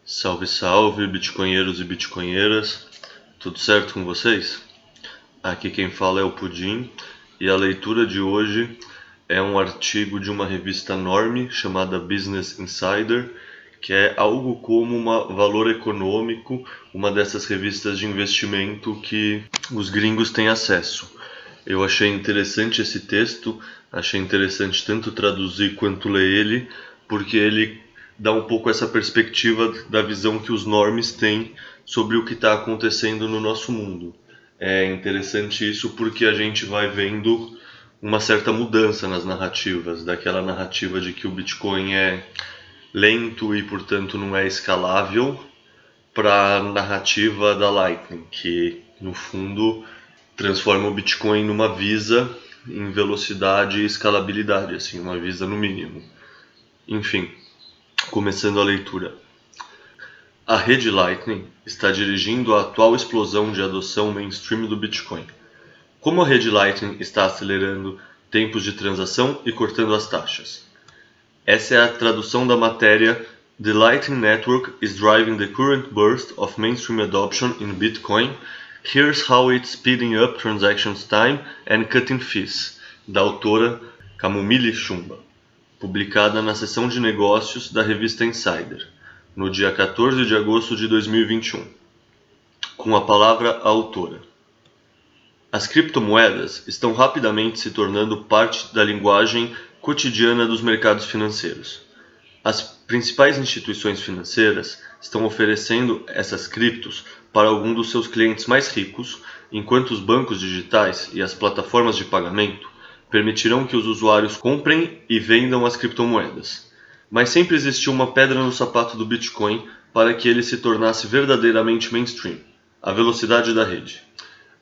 Salve, salve, bitcoinheiros e bitcoinheiras, tudo certo com vocês? Aqui quem fala é o Pudim e a leitura de hoje é um artigo de uma revista enorme chamada Business Insider, que é algo como um Valor Econômico, uma dessas revistas de investimento que os gringos têm acesso. Eu achei interessante esse texto, achei interessante tanto traduzir quanto ler ele, porque ele dá um pouco essa perspectiva da visão que os normies têm sobre o que está acontecendo no nosso mundo. É interessante isso porque a gente vai vendo uma certa mudança nas narrativas, daquela narrativa de que o Bitcoin é lento e, portanto, não é escalável, para a narrativa da Lightning, que, no fundo, transforma o Bitcoin numa Visa em velocidade e escalabilidade, assim, uma Visa no mínimo. Enfim, começando a leitura. A rede Lightning está dirigindo a atual explosão de adoção mainstream do Bitcoin. Como a rede Lightning está acelerando tempos de transação e cortando as taxas? Essa é a tradução da matéria The Lightning Network is driving the current burst of mainstream adoption in Bitcoin. Here's how it's speeding up transactions time and cutting fees, da autora Camomile Chumba, publicada na seção de negócios da revista Insider, no dia 14 de agosto de 2021, com a palavra a autora. As criptomoedas estão rapidamente se tornando parte da linguagem cotidiana dos mercados financeiros. As principais instituições financeiras estão oferecendo essas criptos para alguns dos seus clientes mais ricos, enquanto os bancos digitais e as plataformas de pagamento permitirão que os usuários comprem e vendam as criptomoedas. Mas sempre existiu uma pedra no sapato do Bitcoin para que ele se tornasse verdadeiramente mainstream: a velocidade da rede.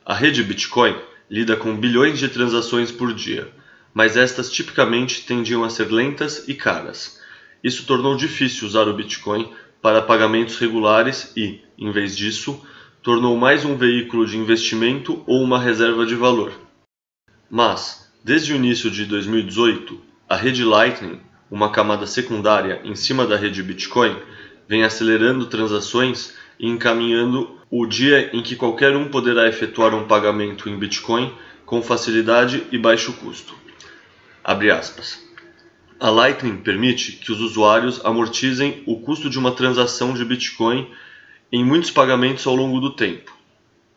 A rede Bitcoin lida com bilhões de transações por dia, mas estas tipicamente tendiam a ser lentas e caras. Isso tornou difícil usar o Bitcoin para pagamentos regulares e, em vez disso, tornou mais um veículo de investimento ou uma reserva de valor. Mas, desde o início de 2018, a rede Lightning, uma camada secundária em cima da rede Bitcoin, vem acelerando transações e encaminhando o dia em que qualquer um poderá efetuar um pagamento em Bitcoin com facilidade e baixo custo. Abre aspas. A Lightning permite que os usuários amortizem o custo de uma transação de Bitcoin em muitos pagamentos ao longo do tempo.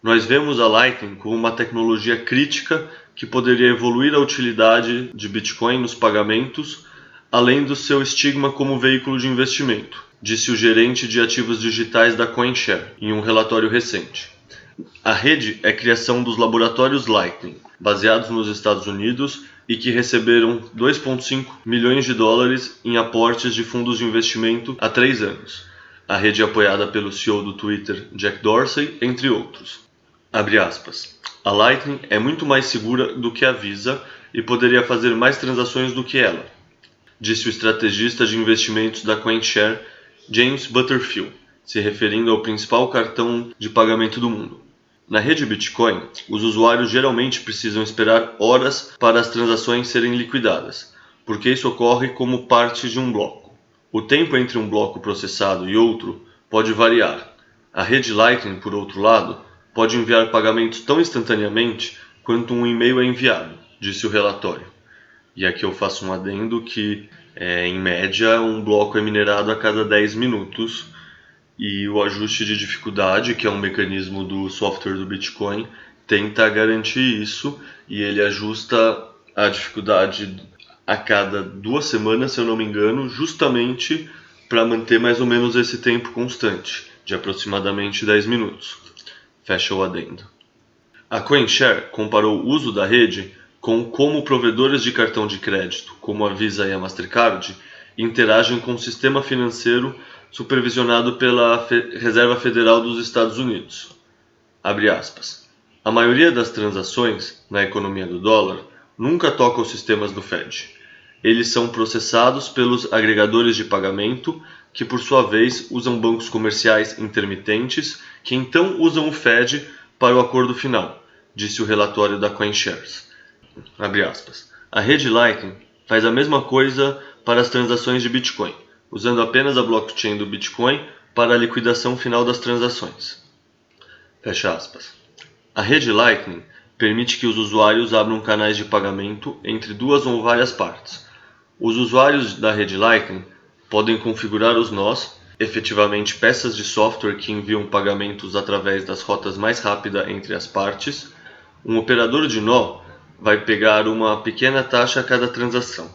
Nós vemos a Lightning como uma tecnologia crítica que poderia evoluir a utilidade de Bitcoin nos pagamentos, além do seu estigma como veículo de investimento, disse o gerente de ativos digitais da CoinShare em um relatório recente. A rede é criação dos laboratórios Lightning, baseados nos Estados Unidos e que receberam 2,5 milhões de dólares em aportes de fundos de investimento há 3 anos. A rede é apoiada pelo CEO do Twitter, Jack Dorsey, entre outros. Abre aspas. A Lightning é muito mais segura do que a Visa e poderia fazer mais transações do que ela, disse o estrategista de investimentos da CoinShare, James Butterfield, se referindo ao principal cartão de pagamento do mundo. Na rede Bitcoin, os usuários geralmente precisam esperar horas para as transações serem liquidadas, porque isso ocorre como parte de um bloco. O tempo entre um bloco processado e outro pode variar. A rede Lightning, por outro lado, pode enviar pagamentos tão instantaneamente quanto um e-mail é enviado, disse o relatório. E aqui eu faço um adendo que, em média, um bloco é minerado a cada 10 minutos, e o ajuste de dificuldade, que é um mecanismo do software do Bitcoin, tenta garantir isso, e ele ajusta a dificuldade a cada 2 semanas, se eu não me engano, justamente para manter mais ou menos esse tempo constante, de aproximadamente 10 minutos. Fecha o adendo. A CoinShare comparou o uso da rede com como provedores de cartão de crédito, como a Visa e a Mastercard, interagem com o sistema financeiro supervisionado pela Reserva Federal dos Estados Unidos. Abre aspas. A maioria das transações na economia do dólar nunca toca os sistemas do Fed. Eles são processados pelos agregadores de pagamento que por sua vez usam bancos comerciais intermitentes, que então usam o Fed para o acordo final, disse o relatório da CoinShares. Abre aspas. A rede Lightning faz a mesma coisa para as transações de Bitcoin, usando apenas a blockchain do Bitcoin para a liquidação final das transações. Fecha aspas. A rede Lightning permite que os usuários abram canais de pagamento entre duas ou várias partes. Os usuários da rede Lightning podem configurar os nós, efetivamente peças de software que enviam pagamentos através das rotas mais rápidas entre as partes. Um operador de nó vai pegar uma pequena taxa a cada transação.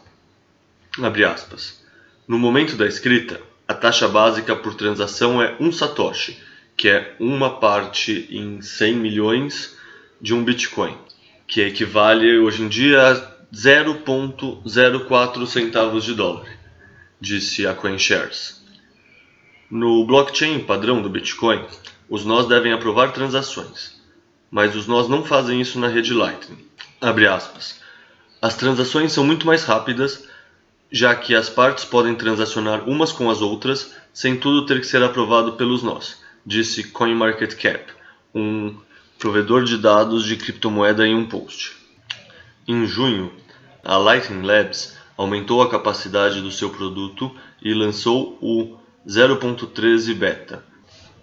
Abre aspas. No momento da escrita, a taxa básica por transação é 1 satoshi, que é uma parte em 100 milhões de um Bitcoin, que equivale hoje em dia a 0,04 centavos de dólar, disse a CoinShares. No blockchain padrão do Bitcoin, os nós devem aprovar transações, mas os nós não fazem isso na rede Lightning. Abre aspas. As transações são muito mais rápidas, já que as partes podem transacionar umas com as outras sem tudo ter que ser aprovado pelos nós, disse CoinMarketCap, um provedor de dados de criptomoeda em um post. Em junho, a Lightning Labs aumentou a capacidade do seu produto e lançou o 0.13 Beta,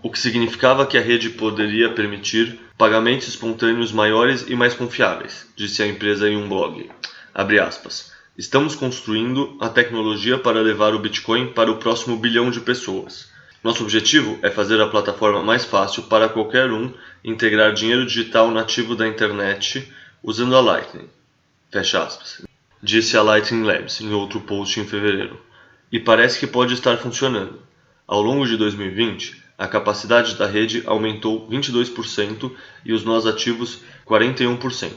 o que significava que a rede poderia permitir pagamentos espontâneos maiores e mais confiáveis, disse a empresa em um blog. Abre aspas. Estamos construindo a tecnologia para levar o Bitcoin para o próximo bilhão de pessoas. Nosso objetivo é fazer a plataforma mais fácil para qualquer um integrar dinheiro digital nativo da internet usando a Lightning. Fecha aspas. Disse a Lightning Labs em outro post em fevereiro. E parece que pode estar funcionando. Ao longo de 2020, a capacidade da rede aumentou 22% e os nós ativos 41%.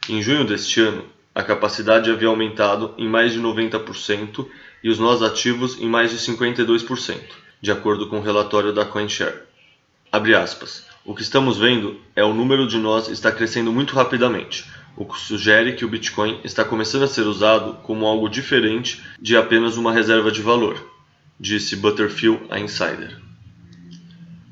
Em junho deste ano, a capacidade havia aumentado em mais de 90% e os nós ativos em mais de 52%, de acordo com o relatório da CoinShares. Abre aspas. O que estamos vendo é o número de nós está crescendo muito rapidamente, o que sugere que o Bitcoin está começando a ser usado como algo diferente de apenas uma reserva de valor, disse Butterfield a Insider.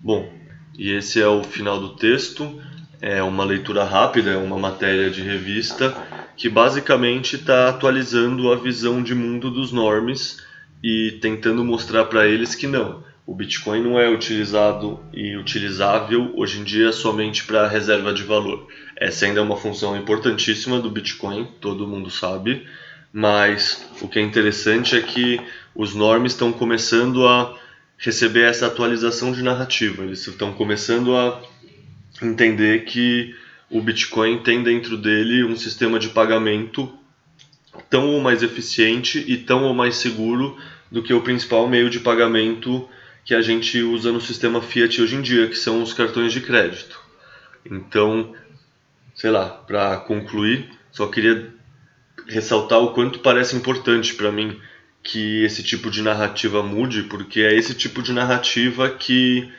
Bom, e esse é o final do texto. É uma leitura rápida, é uma matéria de revista que basicamente está atualizando a visão de mundo dos normies e tentando mostrar para eles que não, o Bitcoin não é utilizado e utilizável hoje em dia somente para reserva de valor. Essa ainda é uma função importantíssima do Bitcoin, todo mundo sabe, mas o que é interessante é que os normies estão começando a receber essa atualização de narrativa, eles estão começando a entender que o Bitcoin tem dentro dele um sistema de pagamento tão ou mais eficiente e tão ou mais seguro do que o principal meio de pagamento que a gente usa no sistema Fiat hoje em dia, que são os cartões de crédito. Então, sei lá, para concluir, só queria ressaltar o quanto parece importante para mim que esse tipo de narrativa mude, porque é esse tipo de narrativa que,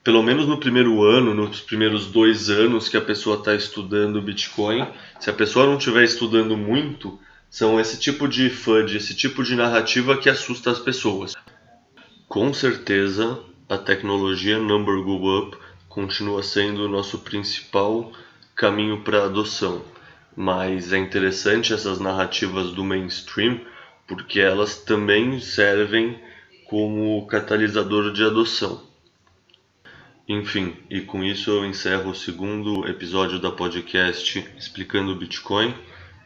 pelo menos no primeiro ano, nos primeiros 2 anos que a pessoa está estudando Bitcoin, se a pessoa não estiver estudando muito, são esse tipo de FUD, esse tipo de narrativa que assusta as pessoas. Com certeza, a tecnologia Number Go Up continua sendo o nosso principal caminho para adoção, mas é interessante essas narrativas do mainstream porque elas também servem como catalisador de adoção. Enfim, e com isso eu encerro o 2º episódio da podcast Explicando o Bitcoin.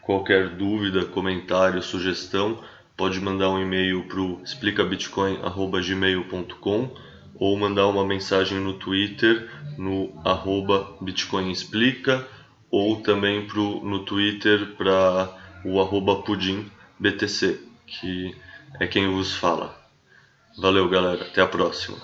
Qualquer dúvida, comentário, sugestão, pode mandar um e-mail para o explicabitcoin@gmail.com ou mandar uma mensagem no Twitter no @bitcoinexplica ou também no Twitter para o @pudimbtc, que é quem vos fala. Valeu, galera, até a próxima.